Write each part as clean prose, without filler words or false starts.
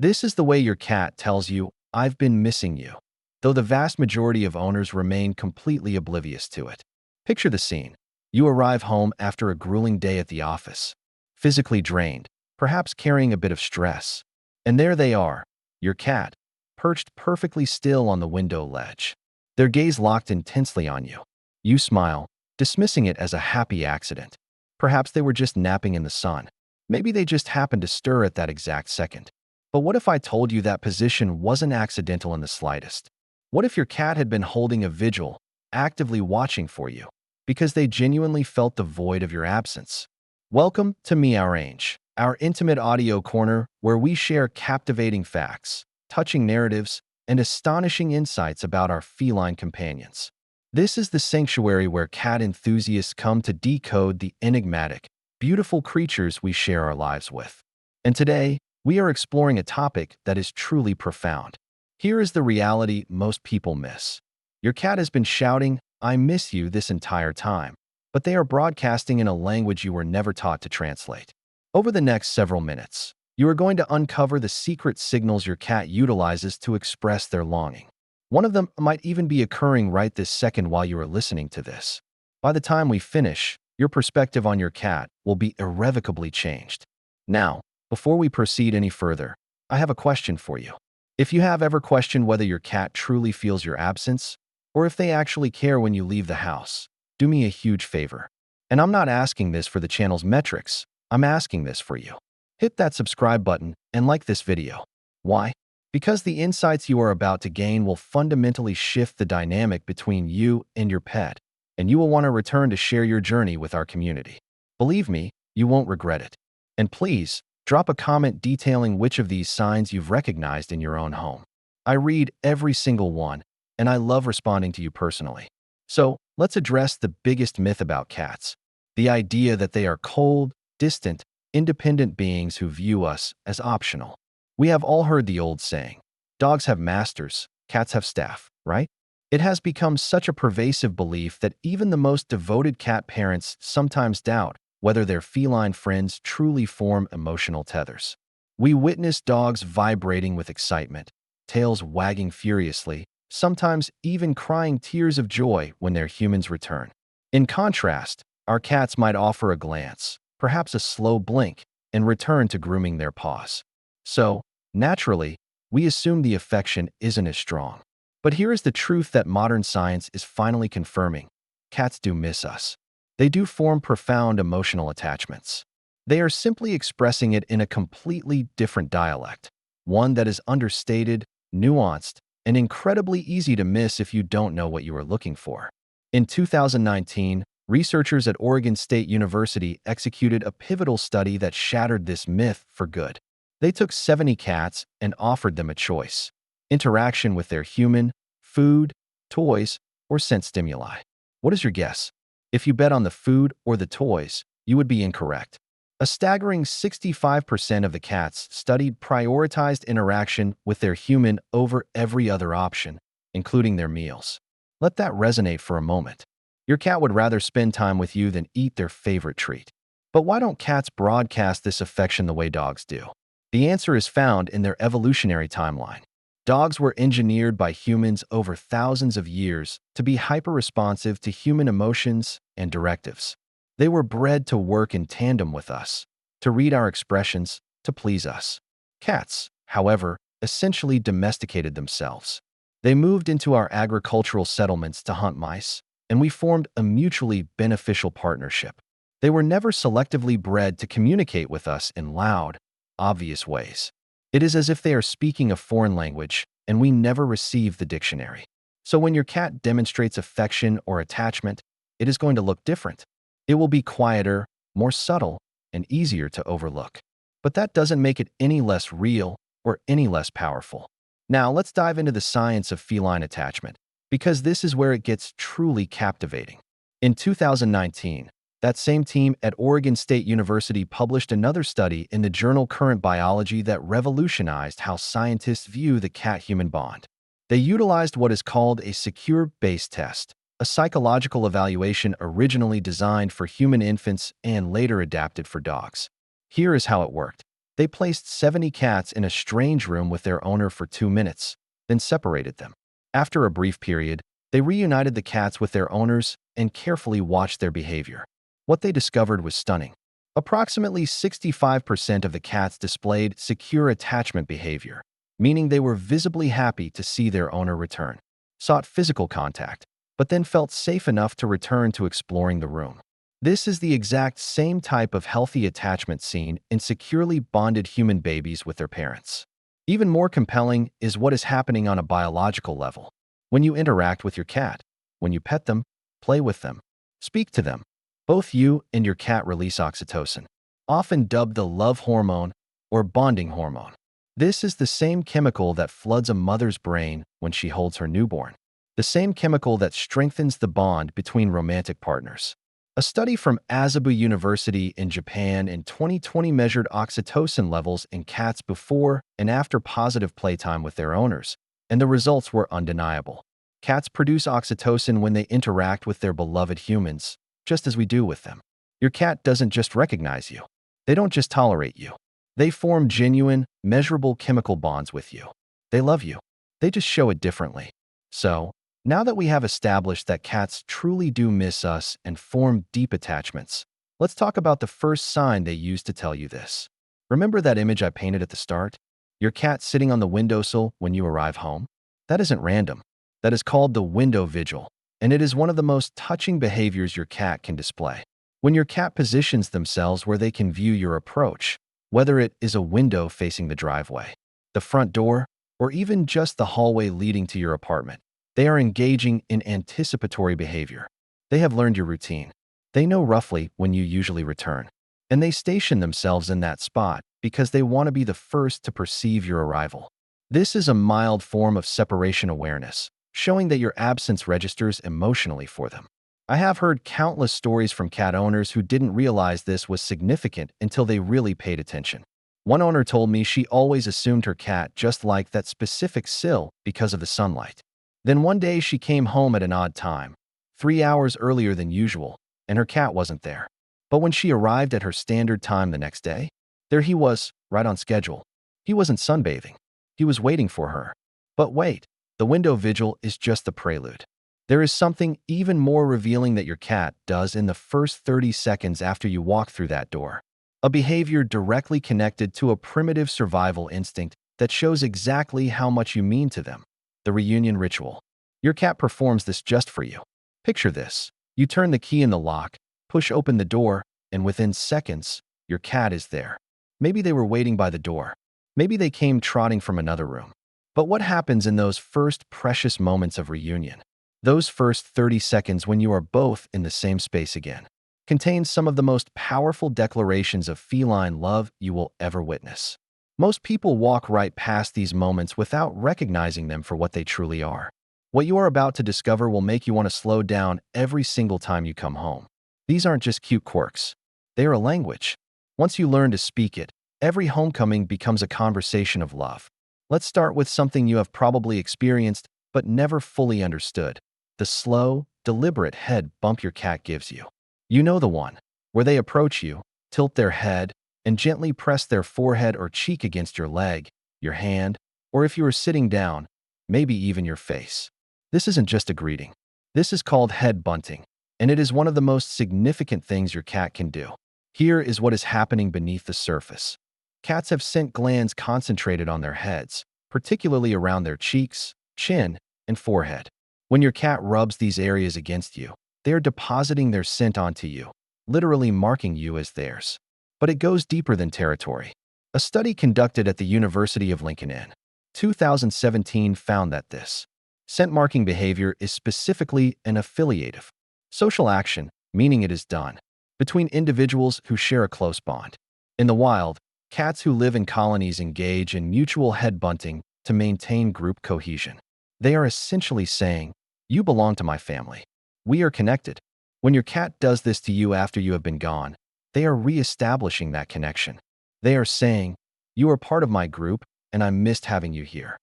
This is the way your cat tells you, "I've been missing you," though the vast majority of owners remain completely oblivious to it. Picture the scene. You arrive home after a grueling day at the office, physically drained, perhaps carrying a bit of stress. And there they are, your cat, perched perfectly still on the window ledge, their gaze locked intensely on you. You smile, dismissing it as a happy accident. Perhaps they were just napping in the sun. Maybe they just happened to stir at that exact second. But what if I told you that position wasn't accidental in the slightest? What if your cat had been holding a vigil, actively watching for you, because they genuinely felt the void of your absence? Welcome to Meowrange, our intimate audio corner where we share captivating facts, touching narratives, and astonishing insights about our feline companions. This is the sanctuary where cat enthusiasts come to decode the enigmatic, beautiful creatures we share our lives with. And today, we are exploring a topic that is truly profound. Here is the reality most people miss. Your cat has been shouting, "I miss you," this entire time, but they are broadcasting in a language you were never taught to translate. Over the next several minutes, you are going to uncover the secret signals your cat utilizes to express their longing. One of them might even be occurring right this second while you are listening to this. By the time we finish, your perspective on your cat will be irrevocably changed. Now, before we proceed any further, I have a question for you. If you have ever questioned whether your cat truly feels your absence, or if they actually care when you leave the house, do me a huge favor. And I'm not asking this for the channel's metrics, I'm asking this for you. Hit that subscribe button and like this video. Why? Because the insights you are about to gain will fundamentally shift the dynamic between you and your pet, and you will want to return to share your journey with our community. Believe me, you won't regret it. And please, drop a comment detailing which of these signs you've recognized in your own home. I read every single one, and I love responding to you personally. So, let's address the biggest myth about cats: the idea that they are cold, distant, independent beings who view us as optional. We have all heard the old saying, dogs have masters, cats have staff, right? It has become such a pervasive belief that even the most devoted cat parents sometimes doubt whether their feline friends truly form emotional tethers. We witness dogs vibrating with excitement, tails wagging furiously, sometimes even crying tears of joy when their humans return. In contrast, our cats might offer a glance, perhaps a slow blink, and return to grooming their paws. So, naturally, we assume the affection isn't as strong. But here is the truth that modern science is finally confirming: cats do miss us. They do form profound emotional attachments. They are simply expressing it in a completely different dialect, one that is understated, nuanced, and incredibly easy to miss if you don't know what you are looking for. In 2019, researchers at Oregon State University executed a pivotal study that shattered this myth for good. They took 70 cats and offered them a choice: interaction with their human, food, toys, or scent stimuli. What is your guess? If you bet on the food or the toys, you would be incorrect. A staggering 65% of the cats studied prioritized interaction with their human over every other option, including their meals. Let that resonate for a moment. Your cat would rather spend time with you than eat their favorite treat. But why don't cats broadcast this affection the way dogs do? The answer is found in their evolutionary timeline. Dogs were engineered by humans over thousands of years to be hyper-responsive to human emotions and directives. They were bred to work in tandem with us, to read our expressions, to please us. Cats, however, essentially domesticated themselves. They moved into our agricultural settlements to hunt mice, and we formed a mutually beneficial partnership. They were never selectively bred to communicate with us in loud, obvious ways. It is as if they are speaking a foreign language, and we never receive the dictionary. So when your cat demonstrates affection or attachment, it is going to look different. It will be quieter, more subtle, and easier to overlook. But that doesn't make it any less real or any less powerful. Now let's dive into the science of feline attachment, because this is where it gets truly captivating. In 2019, that same team at Oregon State University published another study in the journal Current Biology that revolutionized how scientists view the cat-human bond. They utilized what is called a secure base test, a psychological evaluation originally designed for human infants and later adapted for dogs. Here is how it worked. They placed 70 cats in a strange room with their owner for 2 minutes, then separated them. After a brief period, they reunited the cats with their owners and carefully watched their behavior. What they discovered was stunning. Approximately 65% of the cats displayed secure attachment behavior, meaning they were visibly happy to see their owner return, sought physical contact, but then felt safe enough to return to exploring the room. This is the exact same type of healthy attachment seen in securely bonded human babies with their parents. Even more compelling is what is happening on a biological level. When you interact with your cat, when you pet them, play with them, speak to them, both you and your cat release oxytocin, often dubbed the love hormone or bonding hormone. This is the same chemical that floods a mother's brain when she holds her newborn, the same chemical that strengthens the bond between romantic partners. A study from Asabu University in Japan in 2020 measured oxytocin levels in cats before and after positive playtime with their owners, and the results were undeniable. Cats produce oxytocin when they interact with their beloved humans, just as we do with them. Your cat doesn't just recognize you. They don't just tolerate you. They form genuine, measurable chemical bonds with you. They love you. They just show it differently. So, now that we have established that cats truly do miss us and form deep attachments, let's talk about the first sign they use to tell you this. Remember that image I painted at the start? Your cat sitting on the windowsill when you arrive home? That isn't random. That is called the window vigil, and it is one of the most touching behaviors your cat can display. When your cat positions themselves where they can view your approach, whether it is a window facing the driveway, the front door, or even just the hallway leading to your apartment, they are engaging in anticipatory behavior. They have learned your routine. They know roughly when you usually return, and they station themselves in that spot because they want to be the first to perceive your arrival. This is a mild form of separation awareness, showing that your absence registers emotionally for them. I have heard countless stories from cat owners who didn't realize this was significant until they really paid attention. One owner told me she always assumed her cat just liked that specific sill because of the sunlight. Then one day she came home at an odd time, 3 hours earlier than usual, and her cat wasn't there. But when she arrived at her standard time the next day, there he was, right on schedule. He wasn't sunbathing. He was waiting for her. But wait, the window vigil is just the prelude. There is something even more revealing that your cat does in the first 30 seconds after you walk through that door. A behavior directly connected to a primitive survival instinct that shows exactly how much you mean to them. The reunion ritual. Your cat performs this just for you. Picture this. You turn the key in the lock, push open the door, and within seconds, your cat is there. Maybe they were waiting by the door. Maybe they came trotting from another room. But what happens in those first precious moments of reunion? Those first 30 seconds when you are both in the same space again contains some of the most powerful declarations of feline love you will ever witness. Most people walk right past these moments without recognizing them for what they truly are. What you are about to discover will make you want to slow down every single time you come home. These aren't just cute quirks. They are a language. Once you learn to speak it, every homecoming becomes a conversation of love. Let's start with something you have probably experienced but never fully understood. The slow, deliberate head bump your cat gives you. You know the one, where they approach you, tilt their head, and gently press their forehead or cheek against your leg, your hand, or if you are sitting down, maybe even your face. This isn't just a greeting. This is called head bunting, and it is one of the most significant things your cat can do. Here is what is happening beneath the surface. Cats have scent glands concentrated on their heads, particularly around their cheeks, chin, and forehead. When your cat rubs these areas against you, they are depositing their scent onto you, literally marking you as theirs. But it goes deeper than territory. A study conducted at the University of Lincoln in 2017 found that this scent marking behavior is specifically an affiliative social action, meaning it is done between individuals who share a close bond. In the wild, cats who live in colonies engage in mutual head bunting to maintain group cohesion. They are essentially saying, "You belong to my family. We are connected." When your cat does this to you after you have been gone, they are re-establishing that connection. They are saying, "You are part of my group, and I missed having you here."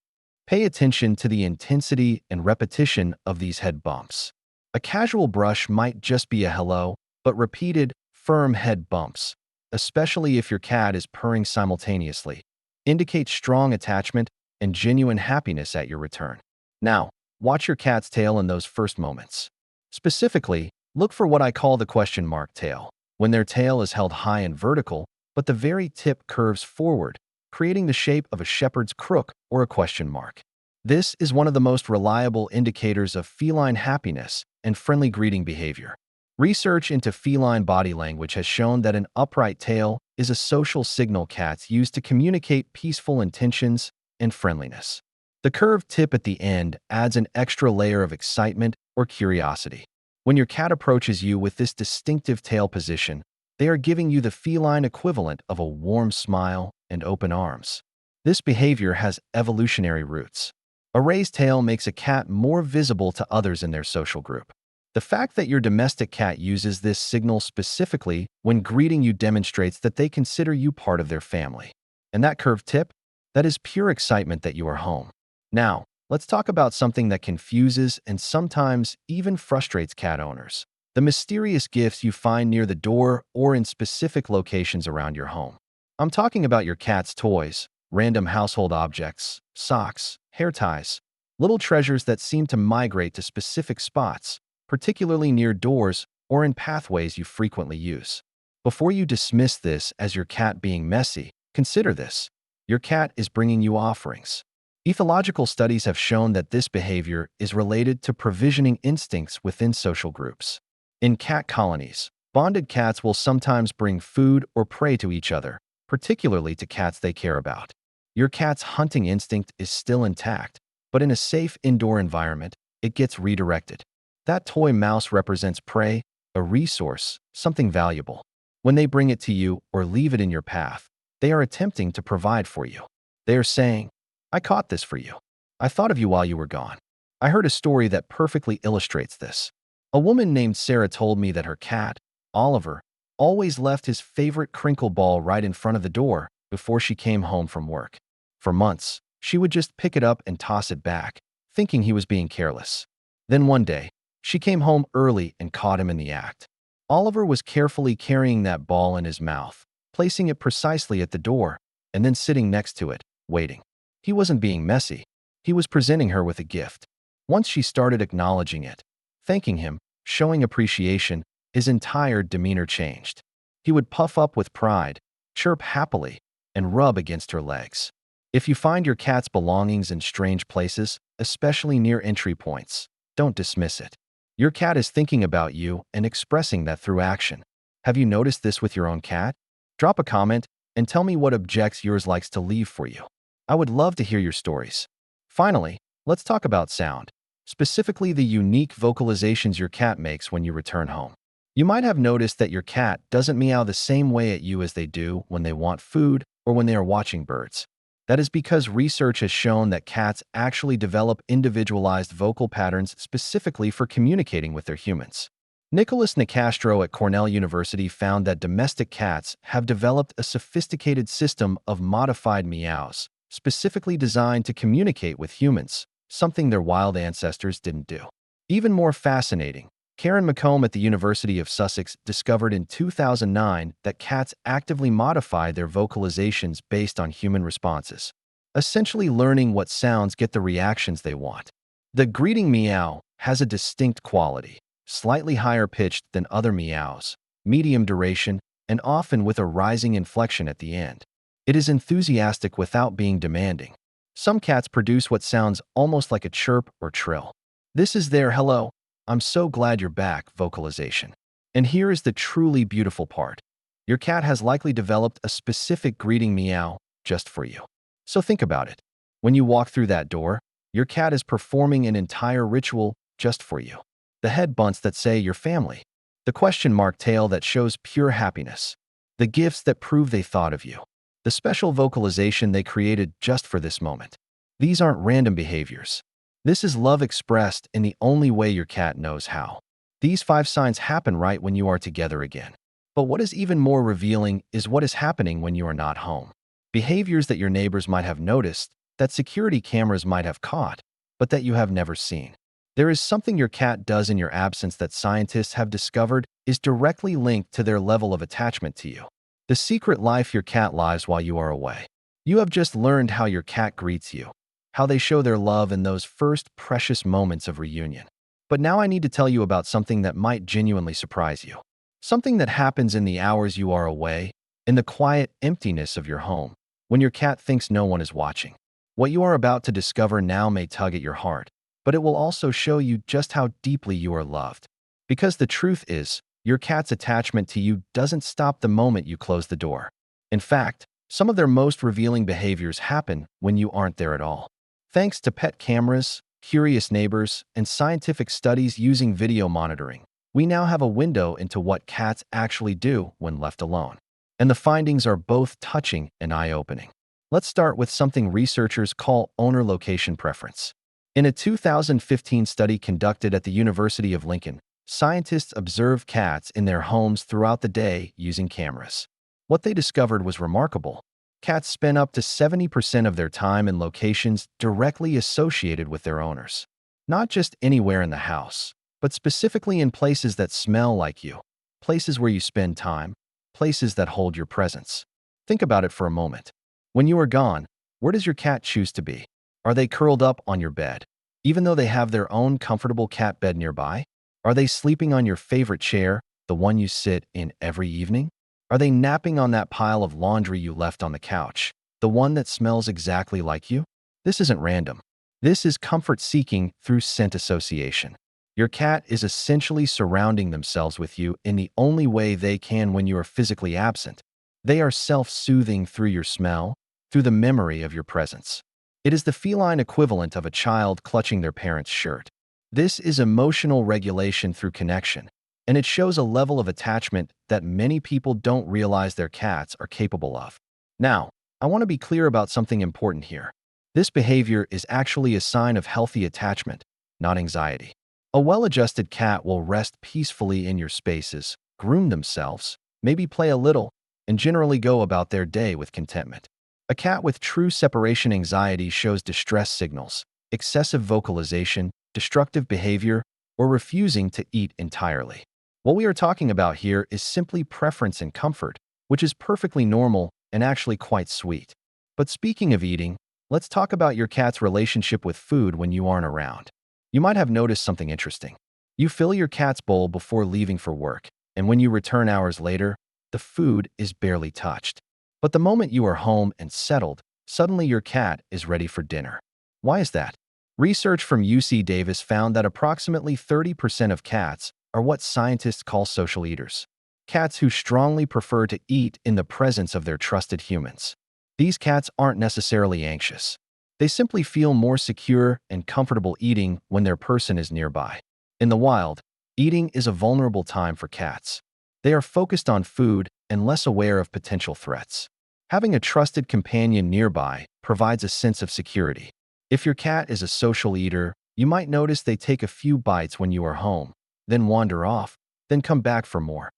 Pay attention to the intensity and repetition of these head bumps. A casual brush might just be a hello, but repeated, firm head bumps especially if your cat is purring simultaneously, indicates strong attachment and genuine happiness at your return. Now, watch your cat's tail in those first moments. Specifically, look for what I call the question mark tail, when their tail is held high and vertical, but the very tip curves forward, creating the shape of a shepherd's crook or a question mark. This is one of the most reliable indicators of feline happiness and friendly greeting behavior. Research into feline body language has shown that an upright tail is a social signal cats use to communicate peaceful intentions and friendliness. The curved tip at the end adds an extra layer of excitement or curiosity. When your cat approaches you with this distinctive tail position, they are giving you the feline equivalent of a warm smile and open arms. This behavior has evolutionary roots. A raised tail makes a cat more visible to others in their social group. The fact that your domestic cat uses this signal specifically when greeting you demonstrates that they consider you part of their family. And that curved tip? That is pure excitement that you are home. Now, let's talk about something that confuses and sometimes even frustrates cat owners: the mysterious gifts you find near the door or in specific locations around your home. I'm talking about your cat's toys, random household objects, socks, hair ties, little treasures that seem to migrate to specific spots, particularly near doors or in pathways you frequently use. Before you dismiss this as your cat being messy, consider this: your cat is bringing you offerings. Ethological studies have shown that this behavior is related to provisioning instincts within social groups. In cat colonies, bonded cats will sometimes bring food or prey to each other, particularly to cats they care about. Your cat's hunting instinct is still intact, but in a safe indoor environment, it gets redirected. That toy mouse represents prey, a resource, something valuable. When they bring it to you or leave it in your path, they are attempting to provide for you. They are saying, "I caught this for you. I thought of you while you were gone." I heard a story that perfectly illustrates this. A woman named Sarah told me that her cat, Oliver, always left his favorite crinkle ball right in front of the door before she came home from work. For months, she would just pick it up and toss it back, thinking he was being careless. Then one day, she came home early and caught him in the act. Oliver was carefully carrying that ball in his mouth, placing it precisely at the door, and then sitting next to it, waiting. He wasn't being messy. He was presenting her with a gift. Once she started acknowledging it, thanking him, showing appreciation, his entire demeanor changed. He would puff up with pride, chirp happily, and rub against her legs. If you find your cat's belongings in strange places, especially near entry points, don't dismiss it. Your cat is thinking about you and expressing that through action. Have you noticed this with your own cat? Drop a comment and tell me what objects yours likes to leave for you. I would love to hear your stories. Finally, let's talk about sound, specifically the unique vocalizations your cat makes when you return home. You might have noticed that your cat doesn't meow the same way at you as they do when they want food or when they are watching birds. That is because research has shown that cats actually develop individualized vocal patterns specifically for communicating with their humans. Nicholas Nicastro at Cornell University found that domestic cats have developed a sophisticated system of modified meows, specifically designed to communicate with humans, something their wild ancestors didn't do. Even more fascinating, Karen McComb at the University of Sussex discovered in 2009 that cats actively modify their vocalizations based on human responses, essentially learning what sounds get the reactions they want. The greeting meow has a distinct quality, slightly higher pitched than other meows, medium duration, and often with a rising inflection at the end. It is enthusiastic without being demanding. Some cats produce what sounds almost like a chirp or trill. This is their "hello, I'm so glad you're back" vocalization. And here is the truly beautiful part: your cat has likely developed a specific greeting meow just for you. So think about it. When you walk through that door, your cat is performing an entire ritual just for you. The head bunts that say "your family," the question mark tail that shows pure happiness, the gifts that prove they thought of you, the special vocalization they created just for this moment. These aren't random behaviors. This is love expressed in the only way your cat knows how. These 5 signs happen right when you are together again. But what is even more revealing is what is happening when you are not home. Behaviors that your neighbors might have noticed, that security cameras might have caught, but that you have never seen. There is something your cat does in your absence that scientists have discovered is directly linked to their level of attachment to you. The secret life your cat lives while you are away. You have just learned how your cat greets you, how they show their love in those first precious moments of reunion. But now I need to tell you about something that might genuinely surprise you. Something that happens in the hours you are away, in the quiet emptiness of your home, when your cat thinks no one is watching. What you are about to discover now may tug at your heart, but it will also show you just how deeply you are loved. Because the truth is, your cat's attachment to you doesn't stop the moment you close the door. In fact, some of their most revealing behaviors happen when you aren't there at all. Thanks to pet cameras, curious neighbors, and scientific studies using video monitoring, we now have a window into what cats actually do when left alone. And the findings are both touching and eye-opening. Let's start with something researchers call owner location preference. In a 2015 study conducted at the University of Lincoln, scientists observed cats in their homes throughout the day using cameras. What they discovered was remarkable. Cats spend up to 70% of their time in locations directly associated with their owners. Not just anywhere in the house, but specifically in places that smell like you, places where you spend time, places that hold your presence. Think about it for a moment. When you are gone, where does your cat choose to be? Are they curled up on your bed, even though they have their own comfortable cat bed nearby? Are they sleeping on your favorite chair, the one you sit in every evening? Are they napping on that pile of laundry you left on the couch, the one that smells exactly like you? This isn't random. This is comfort seeking through scent association. Your cat is essentially surrounding themselves with you in the only way they can when you are physically absent. They are self-soothing through your smell, through the memory of your presence. It is the feline equivalent of a child clutching their parent's shirt. This is emotional regulation through connection, and it shows a level of attachment that many people don't realize their cats are capable of. Now, I want to be clear about something important here. This behavior is actually a sign of healthy attachment, not anxiety. A well-adjusted cat will rest peacefully in your spaces, groom themselves, maybe play a little, and generally go about their day with contentment. A cat with true separation anxiety shows distress signals, excessive vocalization, destructive behavior, or refusing to eat entirely. What we are talking about here is simply preference and comfort, which is perfectly normal and actually quite sweet. But speaking of eating, let's talk about your cat's relationship with food when you aren't around. You might have noticed something interesting. You fill your cat's bowl before leaving for work, and when you return hours later, the food is barely touched. But the moment you are home and settled, suddenly your cat is ready for dinner. Why is that? Research from UC Davis found that approximately 30% of cats are what scientists call social eaters. Cats who strongly prefer to eat in the presence of their trusted humans. These cats aren't necessarily anxious. They simply feel more secure and comfortable eating when their person is nearby. In the wild, eating is a vulnerable time for cats. They are focused on food and less aware of potential threats. Having a trusted companion nearby provides a sense of security. If your cat is a social eater, you might notice they take a few bites when you are home, then wander off, then come back for more.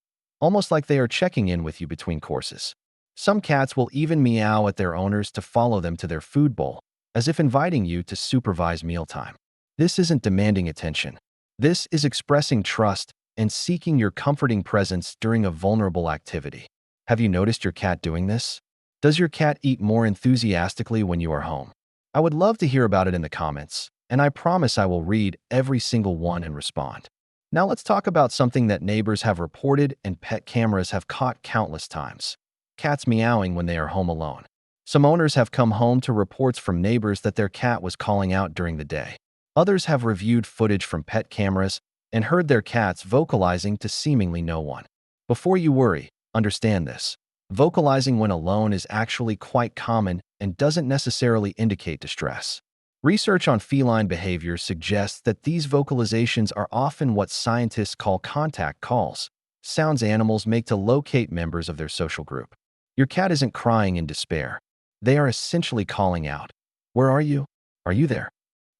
Almost like they are checking in with you between courses. Some cats will even meow at their owners to follow them to their food bowl, as if inviting you to supervise mealtime. This isn't demanding attention. This is expressing trust and seeking your comforting presence during a vulnerable activity. Have you noticed your cat doing this? Does your cat eat more enthusiastically when you are home? I would love to hear about it in the comments, and I promise I will read every single one and respond. Now let's talk about something that neighbors have reported and pet cameras have caught countless times. Cats meowing when they are home alone. Some owners have come home to reports from neighbors that their cat was calling out during the day. Others have reviewed footage from pet cameras and heard their cats vocalizing to seemingly no one. Before you worry, understand this. Vocalizing when alone is actually quite common and doesn't necessarily indicate distress. Research on feline behavior suggests that these vocalizations are often what scientists call contact calls, sounds animals make to locate members of their social group. Your cat isn't crying in despair. They are essentially calling out. Where are you? Are you there?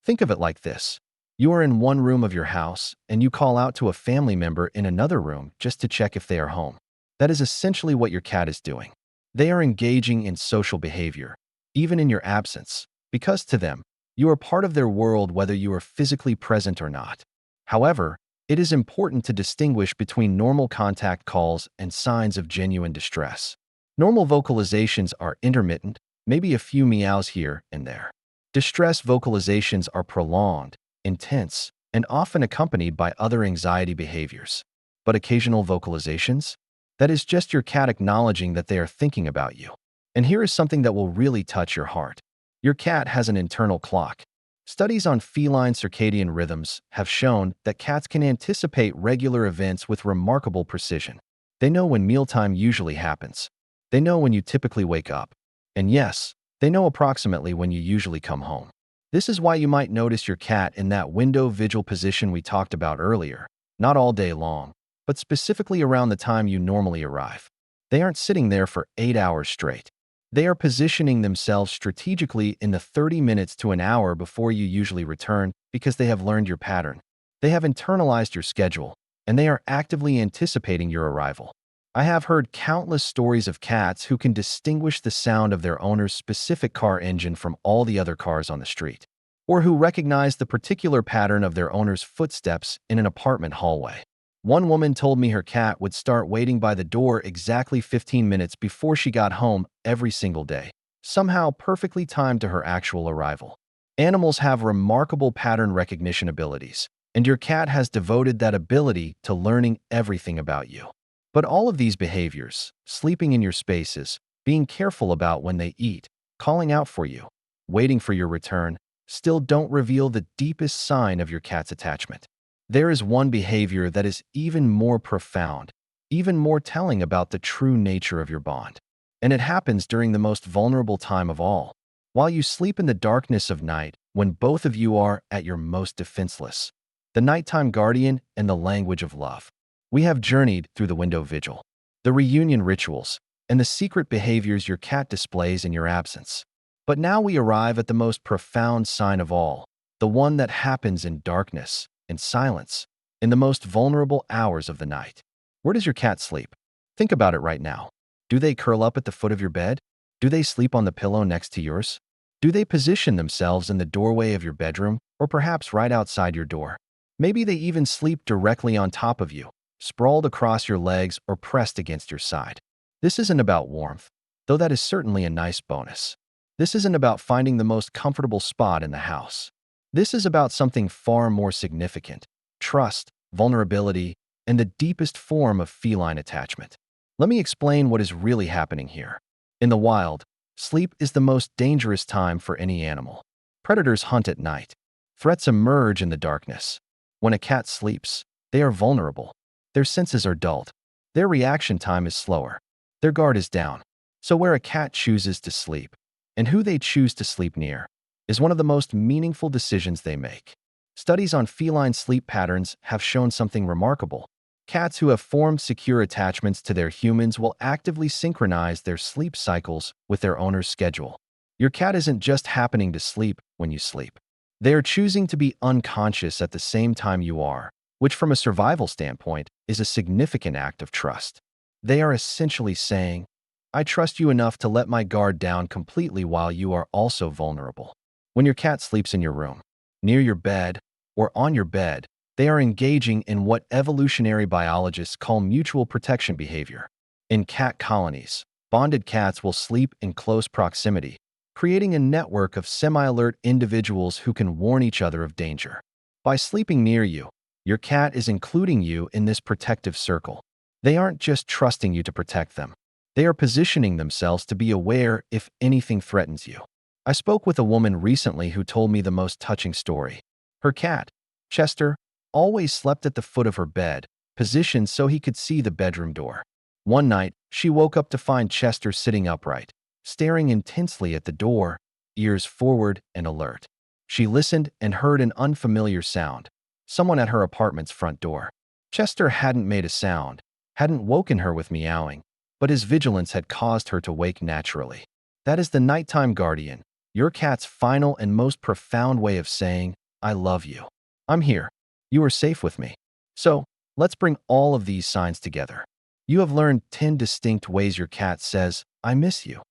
Think of it like this. You are in one room of your house, and you call out to a family member in another room just to check if they are home. That is essentially what your cat is doing. They are engaging in social behavior, even in your absence, because to them, you are part of their world whether you are physically present or not. However, it is important to distinguish between normal contact calls and signs of genuine distress. Normal vocalizations are intermittent, maybe a few meows here and there. Distress vocalizations are prolonged, intense, and often accompanied by other anxiety behaviors. But occasional vocalizations? That is just your cat acknowledging that they are thinking about you. And here is something that will really touch your heart. Your cat has an internal clock. Studies on feline circadian rhythms have shown that cats can anticipate regular events with remarkable precision. They know when mealtime usually happens. They know when you typically wake up. And yes, they know approximately when you usually come home. This is why you might notice your cat in that window vigil position we talked about earlier, not all day long, but specifically around the time you normally arrive. They aren't sitting there for 8 hours straight. They are positioning themselves strategically in the 30 minutes to an hour before you usually return because they have learned your pattern. They have internalized your schedule, and they are actively anticipating your arrival. I have heard countless stories of cats who can distinguish the sound of their owner's specific car engine from all the other cars on the street, or who recognize the particular pattern of their owner's footsteps in an apartment hallway. One woman told me her cat would start waiting by the door exactly 15 minutes before she got home every single day, somehow perfectly timed to her actual arrival. Animals have remarkable pattern recognition abilities, and your cat has devoted that ability to learning everything about you. But all of these behaviors, sleeping in your spaces, being careful about when they eat, calling out for you, waiting for your return, still don't reveal the deepest sign of your cat's attachment. There is one behavior that is even more profound, even more telling about the true nature of your bond. And it happens during the most vulnerable time of all, while you sleep in the darkness of night when both of you are at your most defenseless. The nighttime guardian and the language of love. We have journeyed through the window vigil, the reunion rituals, and the secret behaviors your cat displays in your absence. But now we arrive at the most profound sign of all, the one that happens in darkness, in silence, in the most vulnerable hours of the night. Where does your cat sleep? Think about it right now. Do they curl up at the foot of your bed? Do they sleep on the pillow next to yours? Do they position themselves in the doorway of your bedroom, or perhaps right outside your door? Maybe they even sleep directly on top of you, sprawled across your legs or pressed against your side. This isn't about warmth, though that is certainly a nice bonus. This isn't about finding the most comfortable spot in the house. This is about something far more significant: trust, vulnerability, and the deepest form of feline attachment. Let me explain what is really happening here. In the wild, sleep is the most dangerous time for any animal. Predators hunt at night. Threats emerge in the darkness. When a cat sleeps, they are vulnerable. Their senses are dulled. Their reaction time is slower. Their guard is down. So where a cat chooses to sleep, and who they choose to sleep near, is one of the most meaningful decisions they make. Studies on feline sleep patterns have shown something remarkable. Cats who have formed secure attachments to their humans will actively synchronize their sleep cycles with their owner's schedule. Your cat isn't just happening to sleep when you sleep. They are choosing to be unconscious at the same time you are, which from a survival standpoint is a significant act of trust. They are essentially saying, I trust you enough to let my guard down completely while you are also vulnerable. When your cat sleeps in your room, near your bed, or on your bed, they are engaging in what evolutionary biologists call mutual protection behavior. In cat colonies, bonded cats will sleep in close proximity, creating a network of semi-alert individuals who can warn each other of danger. By sleeping near you, your cat is including you in this protective circle. They aren't just trusting you to protect them. They are positioning themselves to be aware if anything threatens you. I spoke with a woman recently who told me the most touching story. Her cat, Chester, always slept at the foot of her bed, positioned so he could see the bedroom door. One night, she woke up to find Chester sitting upright, staring intensely at the door, ears forward and alert. She listened and heard an unfamiliar sound, someone at her apartment's front door. Chester hadn't made a sound, hadn't woken her with meowing, but his vigilance had caused her to wake naturally. That is the nighttime guardian, your cat's final and most profound way of saying, I love you. I'm here. You are safe with me. So, let's bring all of these signs together. You have learned 10 distinct ways your cat says, I miss you.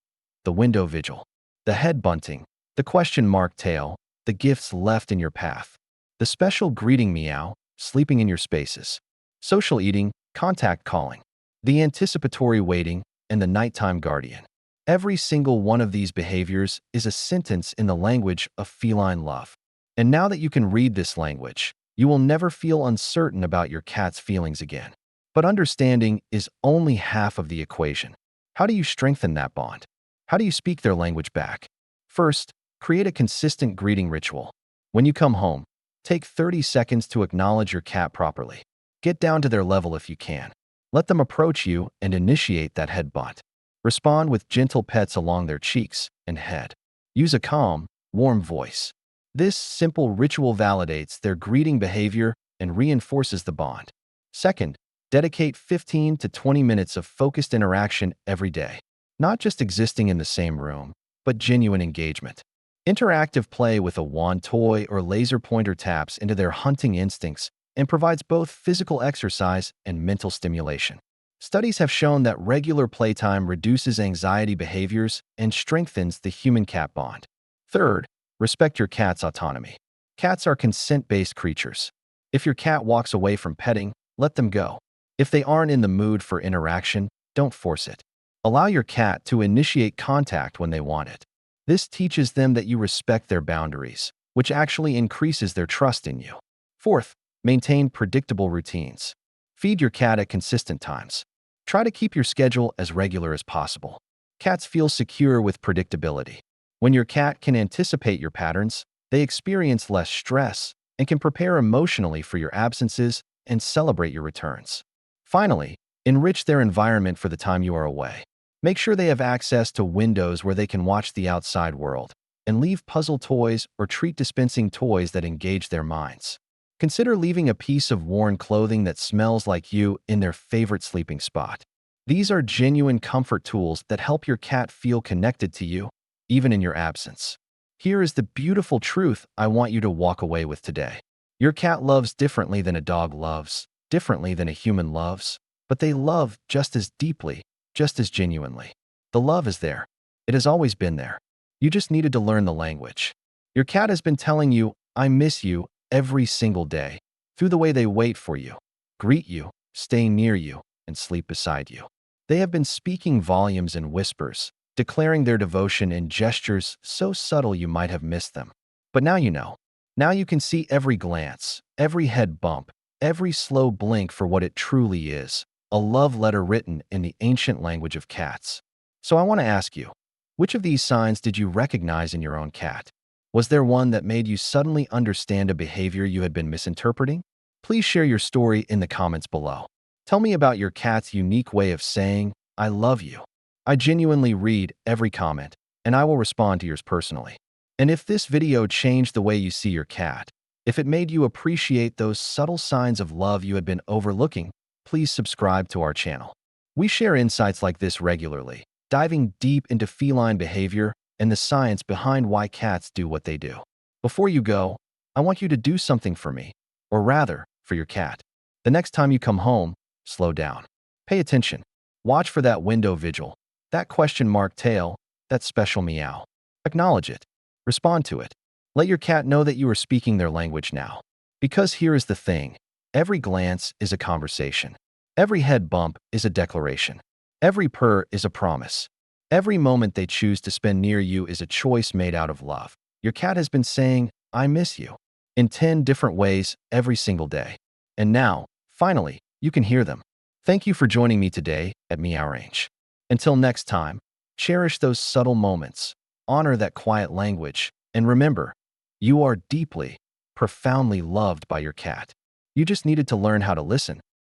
The window vigil, the head bunting, the question mark tail, the gifts left in your path, the special greeting meow, sleeping in your spaces, social eating, contact calling, the anticipatory waiting, and the nighttime guardian. Every single one of these behaviors is a sentence in the language of feline love. And now that you can read this language, you will never feel uncertain about your cat's feelings again. But understanding is only half of the equation. How do you strengthen that bond? How do you speak their language back? First, create a consistent greeting ritual. When you come home, take 30 seconds to acknowledge your cat properly. Get down to their level if you can. Let them approach you and initiate that head bunt. Respond with gentle pets along their cheeks and head. Use a calm, warm voice. This simple ritual validates their greeting behavior and reinforces the bond. Second, dedicate 15 to 20 minutes of focused interaction every day. Not just existing in the same room, but genuine engagement. Interactive play with a wand toy or laser pointer taps into their hunting instincts and provides both physical exercise and mental stimulation. Studies have shown that regular playtime reduces anxiety behaviors and strengthens the human-cat bond. Third, respect your cat's autonomy. Cats are consent-based creatures. If your cat walks away from petting, let them go. If they aren't in the mood for interaction, don't force it. Allow your cat to initiate contact when they want it. This teaches them that you respect their boundaries, which actually increases their trust in you. Fourth, maintain predictable routines. Feed your cat at consistent times. Try to keep your schedule as regular as possible. Cats feel secure with predictability. When your cat can anticipate your patterns, they experience less stress and can prepare emotionally for your absences and celebrate your returns. Finally, enrich their environment for the time you are away. Make sure they have access to windows where they can watch the outside world, and leave puzzle toys or treat dispensing toys that engage their minds. Consider leaving a piece of worn clothing that smells like you in their favorite sleeping spot. These are genuine comfort tools that help your cat feel connected to you, even in your absence. Here is the beautiful truth I want you to walk away with today. Your cat loves differently than a dog loves, differently than a human loves, but they love just as deeply, just as genuinely. The love is there. It has always been there. You just needed to learn the language. Your cat has been telling you, "I miss you," every single day, through the way they wait for you, greet you, stay near you, and sleep beside you. They have been speaking volumes in whispers, declaring their devotion in gestures so subtle you might have missed them. But now you know. Now you can see every glance, every head bump, every slow blink for what it truly is, a love letter written in the ancient language of cats. So I want to ask you, which of these signs did you recognize in your own cat? Was there one that made you suddenly understand a behavior you had been misinterpreting? Please share your story in the comments below. Tell me about your cat's unique way of saying, "I love you." I genuinely read every comment, and I will respond to yours personally. And if this video changed the way you see your cat, if it made you appreciate those subtle signs of love you had been overlooking, please subscribe to our channel. We share insights like this regularly, diving deep into feline behavior and the science behind why cats do what they do. Before you go, I want you to do something for me, or rather, for your cat. The next time you come home, slow down. Pay attention. Watch for that window vigil, that question mark tail, that special meow. Acknowledge it. Respond to it. Let your cat know that you are speaking their language now. Because here is the thing. Every glance is a conversation. Every head bump is a declaration. Every purr is a promise. Every moment they choose to spend near you is a choice made out of love. Your cat has been saying, "I miss you," in 10 different ways every single day. And now, finally, you can hear them. Thank you for joining me today at Meowrange. Until next time, cherish those subtle moments, honor that quiet language, and remember, you are deeply, profoundly loved by your cat. You just needed to learn how to listen.